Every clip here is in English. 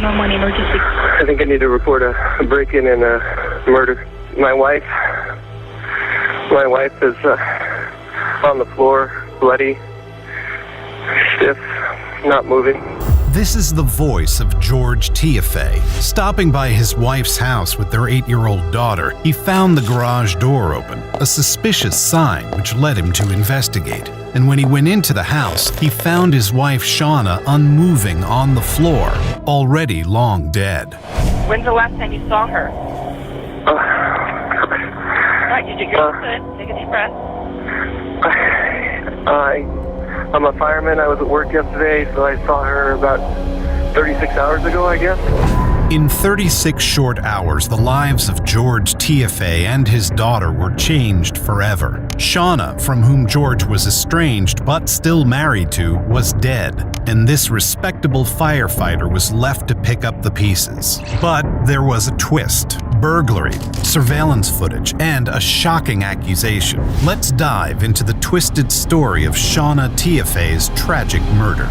911 emergency. I think I need to report a break-in and a murder. My wife is on the floor, bloody, stiff, not moving. This is the voice of George Tiafe. Stopping by his wife's house with their 8-year-old daughter, he found the garage door open, a suspicious sign which led him to investigate. And when he went into the house, he found his wife Shauna unmoving on the floor, already long dead. When's the last time you saw her? All right, did you go good? Take a deep breath. I'm a fireman. I was at work yesterday, so I saw her about 36 hours ago, I guess. In 36 short hours, the lives of George Tiafe and his daughter were changed forever. Shauna, from whom George was estranged but still married to, was dead, and this respectable firefighter was left to pick up the pieces. But there was a twist: burglary, surveillance footage, and a shocking accusation. Let's dive into the twisted story of Shauna Tiafe's tragic murder.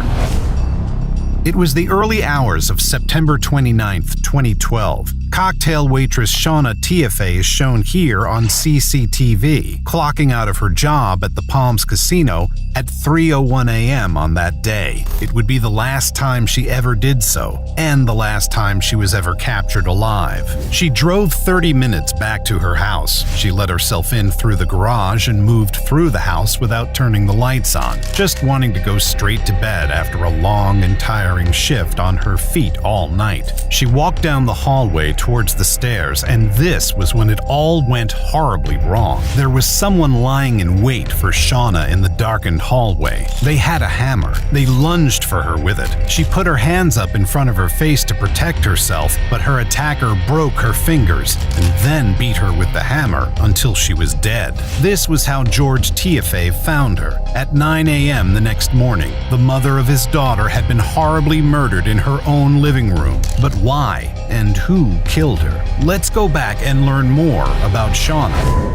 It was the early hours of September 29, 2012. Cocktail waitress Shauna Tiafe is shown here on CCTV, clocking out of her job at the Palms Casino at 3:01 a.m. on that day. It would be the last time she ever did so, and the last time she was ever captured alive. She drove 30 minutes back to her house. She let herself in through the garage and moved through the house without turning the lights on, just wanting to go straight to bed after a long and tiring shift on her feet all night. She walked down the hallway towards the stairs, and this was when it all went horribly wrong. There was someone lying in wait for Shauna in the darkened hallway. They had a hammer. They lunged for her with it. She put her hands up in front of her face to protect herself, but her attacker broke her fingers and then beat her with the hammer until she was dead. This was how George Tiafe found her. At 9 a.m. the next morning, the mother of his daughter had been horribly murdered in her own living room. But why and who killed her? Let's go back and learn more about Shauna.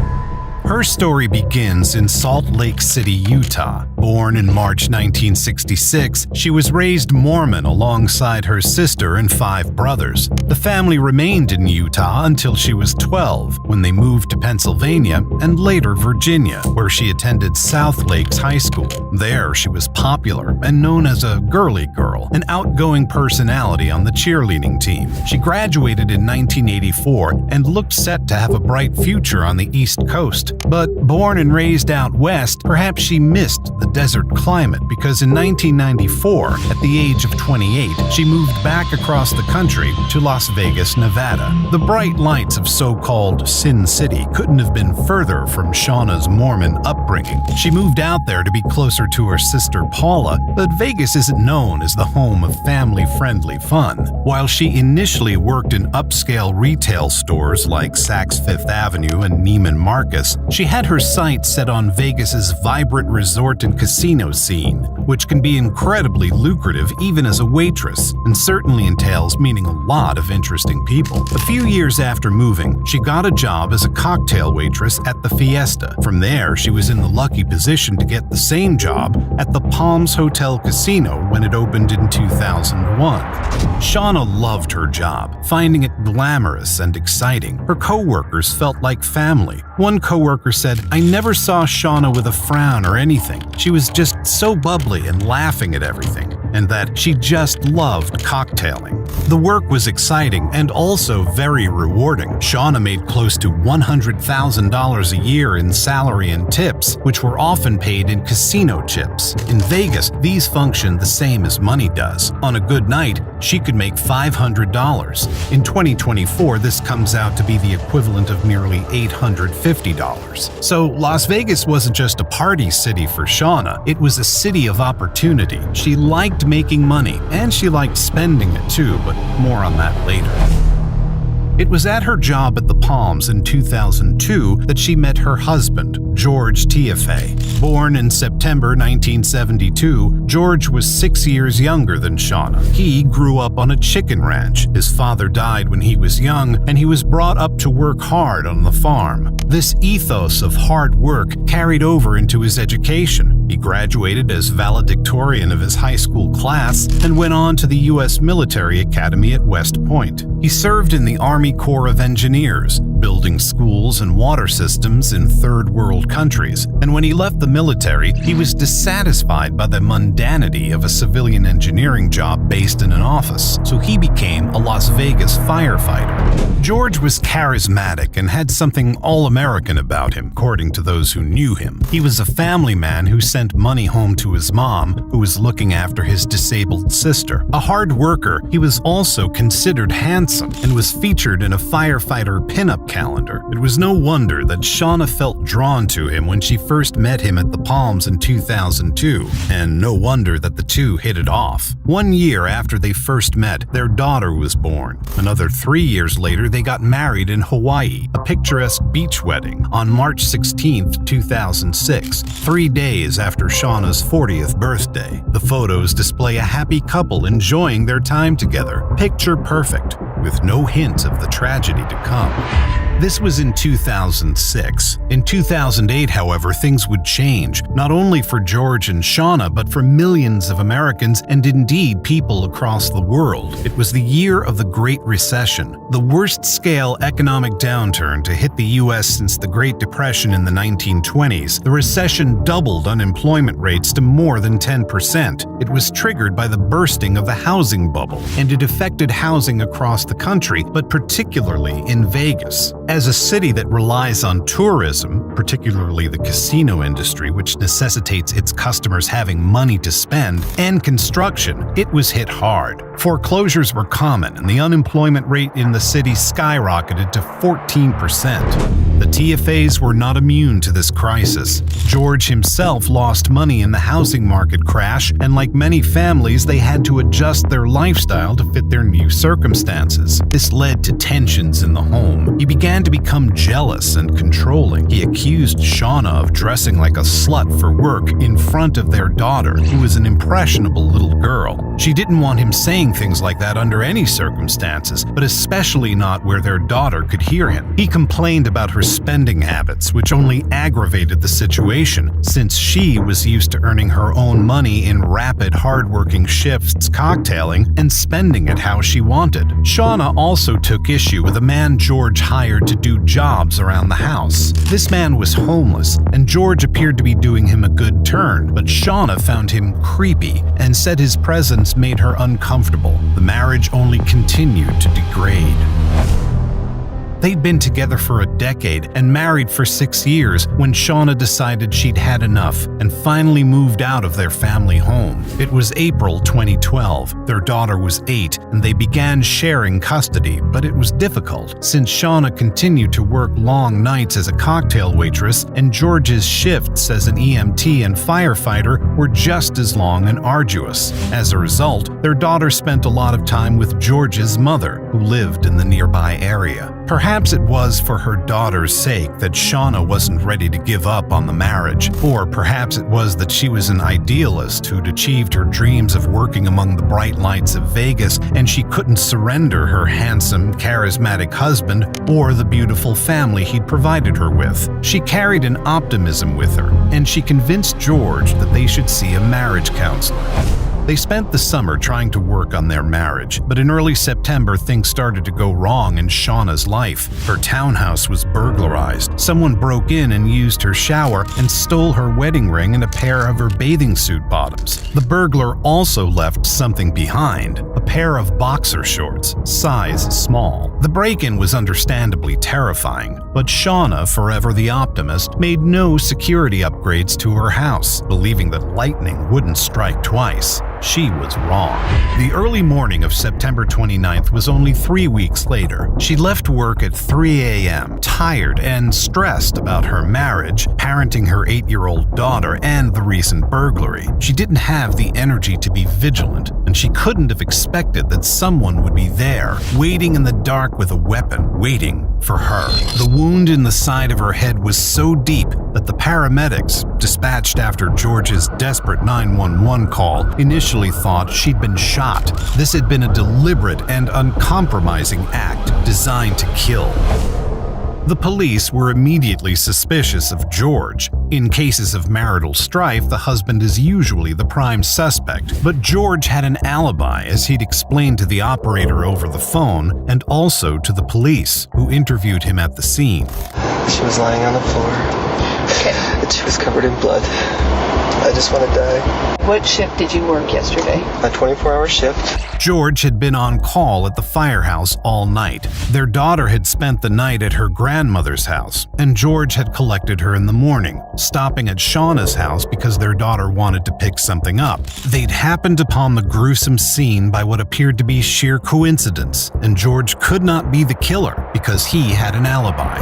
Her story begins in Salt Lake City, Utah. Born in March 1966, she was raised Mormon alongside her sister and 5 brothers. The family remained in Utah until she was 12, when they moved to Pennsylvania and later Virginia, where she attended South Lakes High School. There, she was popular and known as a girly girl, an outgoing personality on the cheerleading team. She graduated in 1984 and looked set to have a bright future on the East Coast. But born and raised out west, perhaps she missed the desert climate because in 1994, at the age of 28, she moved back across the country to Las Vegas, Nevada. The bright lights of so-called Sin City couldn't have been further from Shauna's Mormon upbringing. She moved out there to be closer to her sister Paula, but Vegas isn't known as the home of family-friendly fun. While she initially worked in upscale retail stores like Saks Fifth Avenue and Neiman Marcus, she had her sights set on Vegas's vibrant resort and casino scene, which can be incredibly lucrative even as a waitress, and certainly entails meeting a lot of interesting people. A few years after moving, she got a job as a cocktail waitress at the Fiesta. From there, she was in the lucky position to get the same job at the Palms Hotel Casino when it opened in 2001. Shauna loved her job, finding it glamorous and exciting. Her co-workers felt like family. One co-worker said, "I never saw Shauna with a frown or anything. She was just so bubbly and laughing at everything," and that she just loved cocktailing. The work was exciting and also very rewarding. Shauna made close to $100,000 a year in salary and tips, which were often paid in casino chips. In Vegas, these function the same as money does. On a good night, she could make $500. In 2024, this comes out to be the equivalent of nearly $850. So Las Vegas wasn't just a party city for Shauna, it was a city of opportunity. She liked making money, and she liked spending it too, but more on that later. It was at her job at the Palms in 2002 that she met her husband, George Tiafe. Born in September 1972, George was 6 years younger than Shauna. He grew up on a chicken ranch. His father died when he was young, and he was brought up to work hard on the farm. This ethos of hard work carried over into his education. He graduated as valedictorian of his high school class and went on to the U.S. Military Academy at West Point. He served in the Army Corps of Engineers, building schools and water systems in third world countries, and when he left the military, he was dissatisfied by the mundanity of a civilian engineering job based in an office, so he became a Las Vegas firefighter. George was charismatic and had something all-American about him, according to those who knew him. He was a family man who sent money home to his mom, who was looking after his disabled sister. A hard worker, he was also considered handsome and was featured in a firefighter pinup calendar. It was no wonder that Shauna felt drawn to him when she first met him at the Palms in 2002, and no wonder that the two hit it off. 1 year after they first met, their daughter was born. Another 3 years later, they got married in Hawaii, a picturesque beach wedding, on March 16, 2006, 3 days after Shauna's 40th birthday. The photos display a happy couple enjoying their time together, picture perfect, with no hint of the tragedy to come. This was in 2006. In 2008, however, things would change, not only for George and Shauna, but for millions of Americans and indeed people across the world. It was the year of the Great Recession, the worst-scale economic downturn to hit the U.S. since the Great Depression in the 1920s. The recession doubled unemployment rates to more than 10%. It was triggered by the bursting of the housing bubble, and it affected housing across the country, but particularly in Vegas. As a city that relies on tourism, particularly the casino industry, which necessitates its customers having money to spend, and construction, it was hit hard. Foreclosures were common, and the unemployment rate in the city skyrocketed to 14%. The TFAs were not immune to this crisis. George himself lost money in the housing market crash, and like many families, they had to adjust their lifestyle to fit their new circumstances. This led to tensions in the home. He began to become jealous and controlling. He accused Shauna of dressing like a slut for work in front of their daughter, who was an impressionable little girl. She didn't want him saying things like that under any circumstances, but especially not where their daughter could hear him. He complained about her spending habits, which only aggravated the situation, since she was used to earning her own money in rapid, hard-working shifts cocktailing and spending it how she wanted. Shauna also took issue with a man George hired to do jobs around the house. This man was homeless, and George appeared to be doing him a good turn, but Shauna found him creepy and said his presence made her uncomfortable. The marriage only continued to degrade. They'd been together for a decade and married for 6 years when Shauna decided she'd had enough and finally moved out of their family home. It was April 2012. Their daughter was 8 and they began sharing custody, but it was difficult since Shauna continued to work long nights as a cocktail waitress and George's shifts as an EMT and firefighter were just as long and arduous. As a result, their daughter spent a lot of time with George's mother, who lived in the nearby area. Perhaps it was for her daughter's sake that Shauna wasn't ready to give up on the marriage, or perhaps it was that she was an idealist who'd achieved her dreams of working among the bright lights of Vegas and she couldn't surrender her handsome, charismatic husband or the beautiful family he'd provided her with. She carried an optimism with her, and she convinced George that they should see a marriage counselor. They spent the summer trying to work on their marriage, but in early September things started to go wrong in Shauna's life. Her townhouse was burglarized. Someone broke in and used her shower and stole her wedding ring and a pair of her bathing suit bottoms. The burglar also left something behind, a pair of boxer shorts, size small. The break-in was understandably terrifying, but Shauna, forever the optimist, made no security upgrades to her house, believing that lightning wouldn't strike twice. She was wrong. The early morning of September 29th was only 3 weeks later. She left work at 3 a.m., tired and stressed about her marriage, parenting her 8-year-old daughter, and the recent burglary. She didn't have the energy to be vigilant, and she couldn't have expected that someone would be there, waiting in the dark with a weapon, waiting for her. The wound in the side of her head was so deep that the paramedics, dispatched after George's desperate 911 call, initially thought she'd been shot. This had been a deliberate and uncompromising act designed to kill. The police were immediately suspicious of George. In cases of marital strife, the husband is usually the prime suspect, but George had an alibi, as he'd explained to the operator over the phone and also to the police, who interviewed him at the scene. She was lying on the floor. Okay. And she was covered in blood. I just want to die. What shift did you work yesterday? A 24-hour shift. George had been on call at the firehouse all night. Their daughter had spent the night at her grandmother's house, and George had collected her in the morning, stopping at Shauna's house because their daughter wanted to pick something up. They'd happened upon the gruesome scene by what appeared to be sheer coincidence, and George could not be the killer because he had an alibi.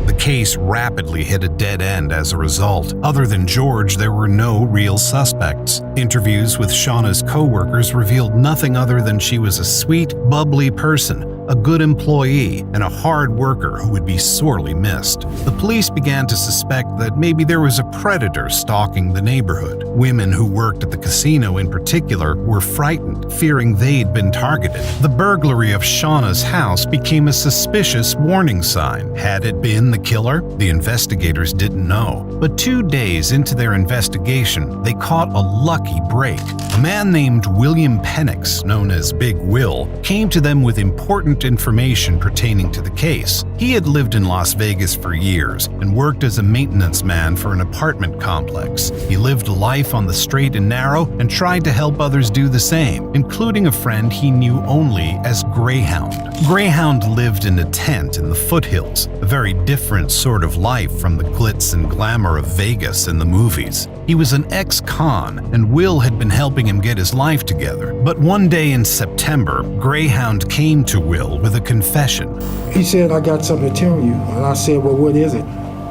The case rapidly hit a dead end as a result. Other than George, there were no real suspects. Interviews with Shauna's co-workers revealed nothing other than she was a sweet, bubbly person, a good employee, and a hard worker who would be sorely missed. The police began to suspect that maybe there was a predator stalking the neighborhood. Women who worked at the casino in particular were frightened, fearing they'd been targeted. The burglary of Shauna's house became a suspicious warning sign. Had it been the killer? The investigators didn't know. But 2 days into their investigation, they caught a lucky break. A man named William Penix, known as Big Will, came to them with important information pertaining to the case. He had lived in Las Vegas for years and worked as a maintenance man for an apartment complex. He lived a life on the straight and narrow and tried to help others do the same, including a friend he knew only as Greyhound. Greyhound lived in a tent in the foothills, a very different sort of life from the glitz and glamour of Vegas in the movies. He was an ex-con, and Will had been helping him get his life together. But one day in September, Greyhound came to Will with a confession. He said, "I got something to tell you." And I said, "Well, what is it?"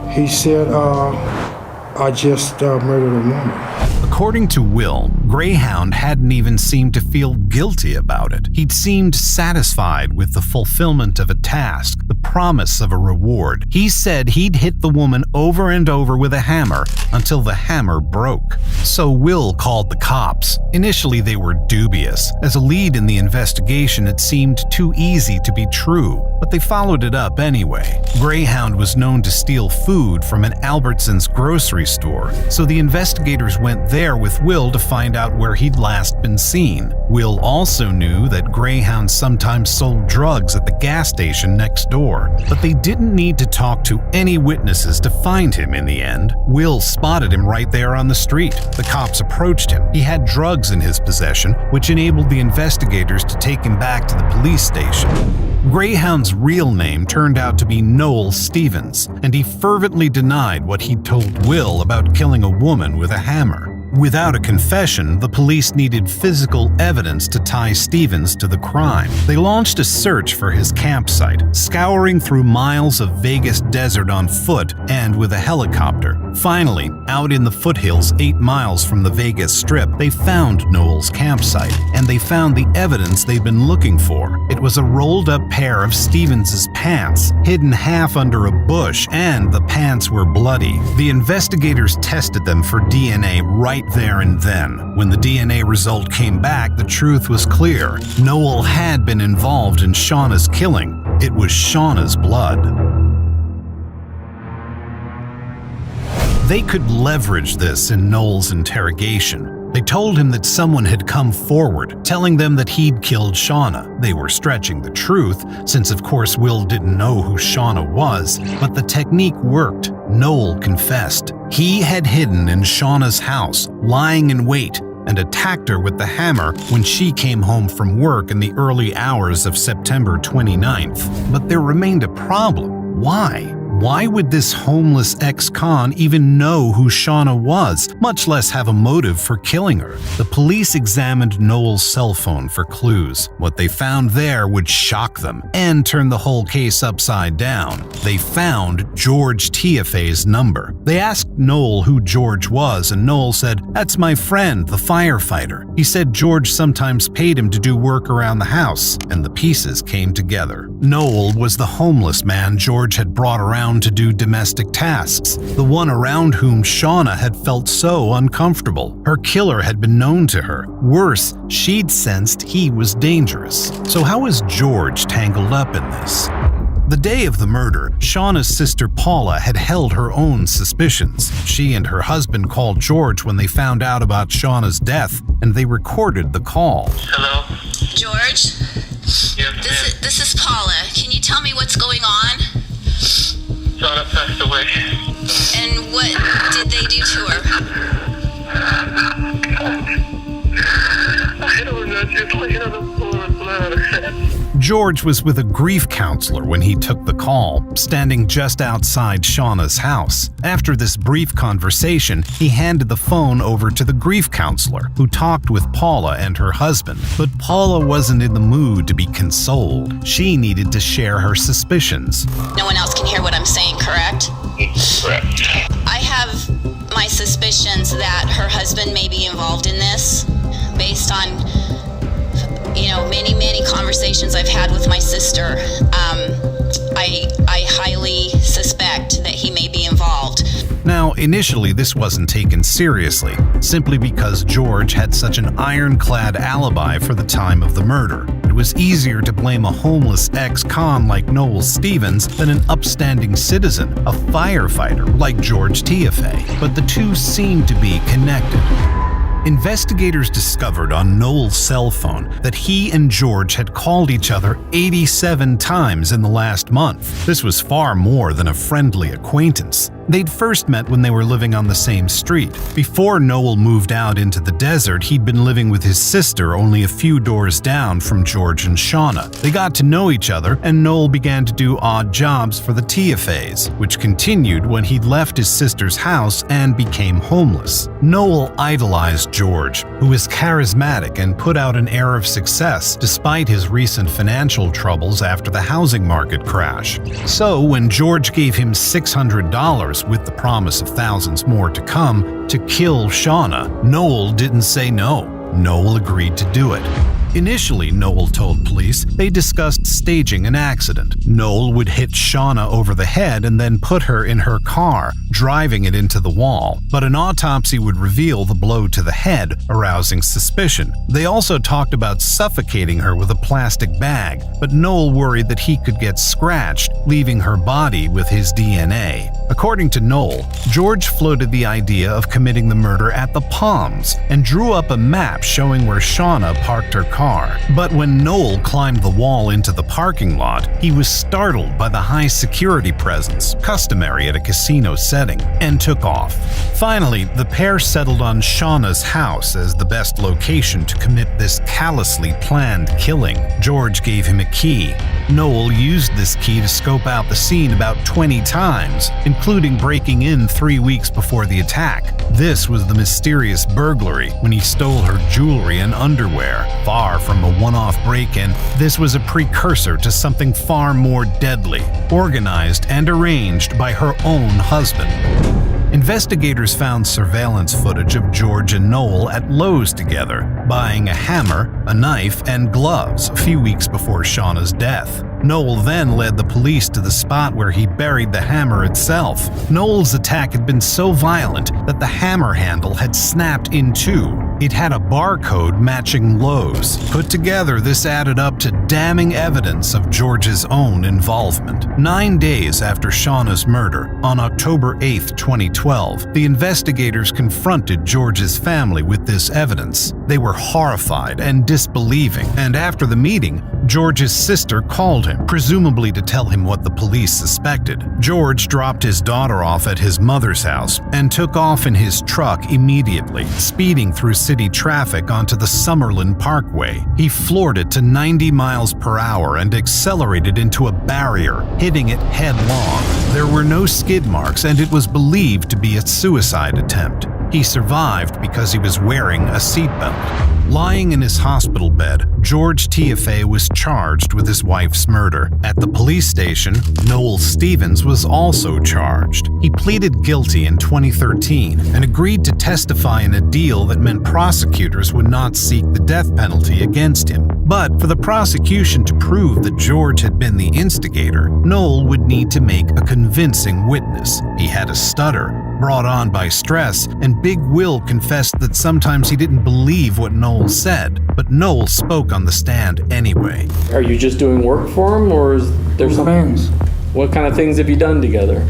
He said, "I just murdered a woman." According to Will, Greyhound hadn't even seemed to feel guilty about it. He'd seemed satisfied with the fulfillment of a task, the promise of a reward. He said he'd hit the woman over and over with a hammer until the hammer broke. So Will called the cops. Initially, they were dubious. As a lead in the investigation, it seemed too easy to be true, but they followed it up anyway. Greyhound was known to steal food from an Albertsons grocery store, so the investigators went there with Will to find out where he'd last been seen. Will also knew that Greyhound sometimes sold drugs at the gas station next door, but they didn't need to talk to any witnesses to find him in the end. Will spotted him right there on the street. The cops approached him. He had drugs in his possession, which enabled the investigators to take him back to the police station. Greyhound's real name turned out to be Noel Stevens, and he fervently denied what he'd told Will about killing a woman with a hammer. Without a confession, the police needed physical evidence to tie Stevens to the crime. They launched a search for his campsite, scouring through miles of Vegas desert on foot and with a helicopter. Finally, out in the foothills 8 miles from the Vegas Strip, they found Noel's campsite, and they found the evidence they'd been looking for. It was a rolled-up pair of Stevens's pants, hidden half under a bush, and the pants were bloody. The investigators tested them for DNA right there and then. When the DNA result came back, the truth was clear. Noel had been involved in Shauna's killing. It was Shauna's blood. They could leverage this in Noel's interrogation. They told him that someone had come forward, telling them that he'd killed Shauna. They were stretching the truth, since of course Will didn't know who Shauna was, but the technique worked. Noel confessed. He had hidden in Shauna's house, lying in wait, and attacked her with the hammer when she came home from work in the early hours of September 29th. But there remained a problem. Why? Why would this homeless ex-con even know who Shauna was, much less have a motive for killing her? The police examined Noel's cell phone for clues. What they found there would shock them and turn the whole case upside down. They found George Tiafe's number. They asked Noel who George was, and Noel said, "That's my friend, the firefighter." He said George sometimes paid him to do work around the house, and the pieces came together. Noel was the homeless man George had brought around to do domestic tasks, the one around whom Shauna had felt so uncomfortable. Her killer had been known to her. Worse, she'd sensed he was dangerous. So how was George tangled up in this? The day of the murder, Shauna's sister Paula had held her own suspicions. She and her husband called George when they found out about Shauna's death, and they recorded the call. Hello? George, Yes, this is Paula. Can you tell me what's going on? Shauna passed away. And what did they do to her? I don't know, just laying on the floor with blood. George was with a grief counselor when he took the call, standing just outside Shauna's house. After this brief conversation, he handed the phone over to the grief counselor, who talked with Paula and her husband. But Paula wasn't in the mood to be consoled. She needed to share her suspicions. No one else can hear what I'm saying, correct? Correct. I have my suspicions that her husband may be involved in this, based on many conversations I've had with my sister. I highly suspect that he may be involved. Now, initially this wasn't taken seriously, simply because George had such an ironclad alibi for the time of the murder. It was easier to blame a homeless ex-con like Noel Stevens than an upstanding citizen, a firefighter like George Tiafe. But the two seemed to be connected. Investigators discovered on Noel's cell phone that he and George had called each other 87 times in the last month. This was far more than a friendly acquaintance. They'd first met when they were living on the same street. Before Noel moved out into the desert, he'd been living with his sister only a few doors down from George and Shauna. They got to know each other, and Noel began to do odd jobs for the Tiafes, which continued when he'd left his sister's house and became homeless. Noel idolized George, who was charismatic and put out an air of success despite his recent financial troubles after the housing market crash. So when George gave him $600 with the promise of thousands more to come to kill Shauna, Noel didn't say no. Noel agreed to do it. Initially, Noel told police they discussed staging an accident. Noel would hit Shauna over the head and then put her in her car, driving it into the wall. But an autopsy would reveal the blow to the head, arousing suspicion. They also talked about suffocating her with a plastic bag, but Noel worried that he could get scratched, leaving her body with his DNA. According to Noel, George floated the idea of committing the murder at the Palms and drew up a map showing where Shauna parked her car. But when Noel climbed the wall into the parking lot, he was startled by the high security presence, customary at a casino setting, and took off. Finally, the pair settled on Shauna's house as the best location to commit this callously planned killing. George gave him a key. Noel used this key to scope out the scene about 20 times, including breaking in 3 weeks before the attack. This was the mysterious burglary when he stole her jewelry and underwear. Far from a one-off break-in, this was a precursor to something far more deadly, organized and arranged by her own husband. Investigators found surveillance footage of George and Noel at Lowe's together, buying a hammer, a knife, and gloves a few weeks before Shauna's death. Noel then led the police to the spot where he buried the hammer itself. Noel's attack had been so violent that the hammer handle had snapped in two. It had a barcode matching Lowe's. Put together, this added up to damning evidence of George's own involvement. 9 days after Shauna's murder, on October 8, 2012, the investigators confronted George's family with this evidence. They were horrified and disbelieving, and after the meeting, George's sister called him, presumably to tell him what the police suspected. George dropped his daughter off at his mother's house and took off in his truck immediately, speeding through city traffic onto the Summerlin Parkway. He floored it to 90 miles per hour and accelerated into a barrier, hitting it headlong. There were no skid marks, and it was believed to be a suicide attempt. He survived because he was wearing a seatbelt. Lying in his hospital bed, George Tiafe was charged with his wife's murder. At the police station, Noel Stevens was also charged. He pleaded guilty in 2013 and agreed to testify in a deal that meant prosecutors would not seek the death penalty against him. But for the prosecution to prove that George had been the instigator, Noel would need to make a convincing witness. He had a stutter, brought on by stress, and Big Will confessed that sometimes he didn't believe what Noel said, but Noel spoke spoke on the stand anyway. Are you just doing work for him, or is there something? Friends. What kind of things have you done together?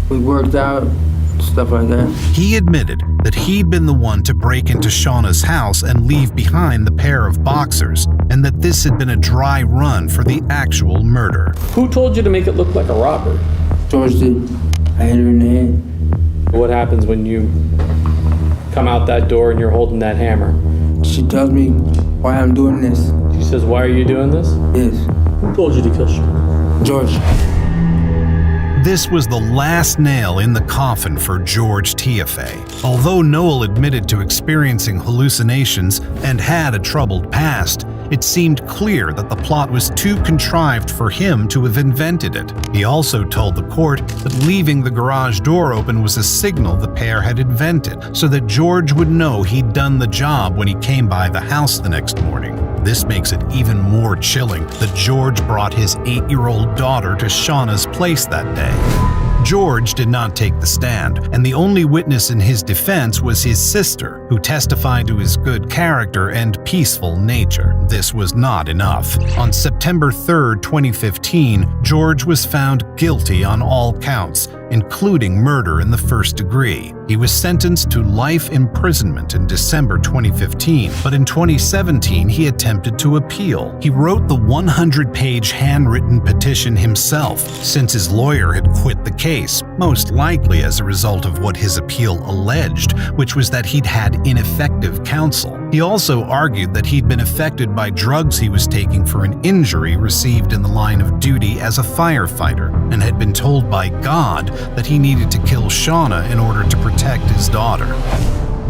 We worked out, stuff like that. He admitted that he'd been the one to break into Shauna's house and leave behind the pair of boxers, and that this had been a dry run for the actual murder. Who told you to make it look like a robbery? George did. I hit her in the head. What happens when you come out that door and you're holding that hammer? She tells me why I'm doing this. She says, "Why are you doing this?" Yes. Who told you to kill Shauna? George. This was the last nail in the coffin for George Tiafe. Although Noel admitted to experiencing hallucinations and had a troubled past, it seemed clear that the plot was too contrived for him to have invented it. He also told the court that leaving the garage door open was a signal the pair had invented, so that George would know he'd done the job when he came by the house the next morning. This makes it even more chilling that George brought his 8-year-old daughter to Shauna's place that day. George did not take the stand, and the only witness in his defense was his sister, who testified to his good character and peaceful nature. This was not enough. On September 3, 2015, George was found guilty on all counts, including murder in the first degree. He was sentenced to life imprisonment in December 2015, but in 2017 he attempted to appeal. He wrote the 100-page handwritten petition himself, since his lawyer had quit the case, most likely as a result of what his appeal alleged, which was that he'd had ineffective counsel. He also argued that he'd been affected by drugs he was taking for an injury received in the line of duty as a firefighter, and had been told by God that he needed to kill Shauna in order to protect his daughter.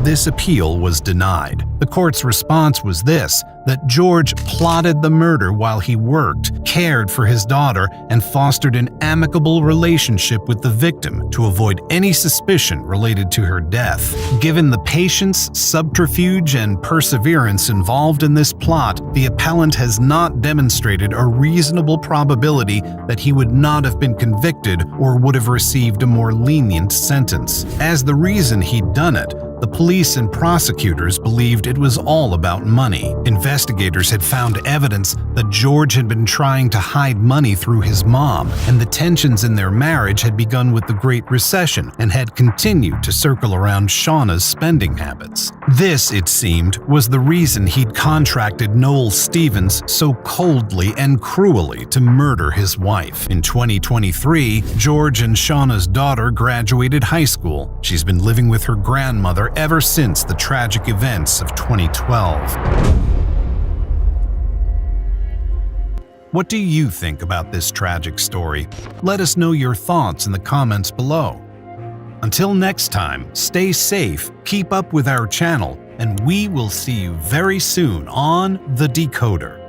This appeal was denied. The court's response was this: that George plotted the murder while he worked, cared for his daughter, and fostered an amicable relationship with the victim to avoid any suspicion related to her death. Given the patience, subterfuge, and perseverance involved in this plot, the appellant has not demonstrated a reasonable probability that he would not have been convicted or would have received a more lenient sentence. As the reason he'd done it, the police and prosecutors believed it was all about money. Investigators had found evidence that George had been trying to hide money through his mom, and the tensions in their marriage had begun with the Great Recession and had continued to circle around Shauna's spending habits. This, it seemed, was the reason he'd contracted Noel Stevens so coldly and cruelly to murder his wife. In 2023, George and Shauna's daughter graduated high school. She's been living with her grandmother ever since the tragic events of 2012. What do you think about this tragic story? Let us know your thoughts in the comments below. Until next time, stay safe, keep up with our channel, and we will see you very soon on The Decoder.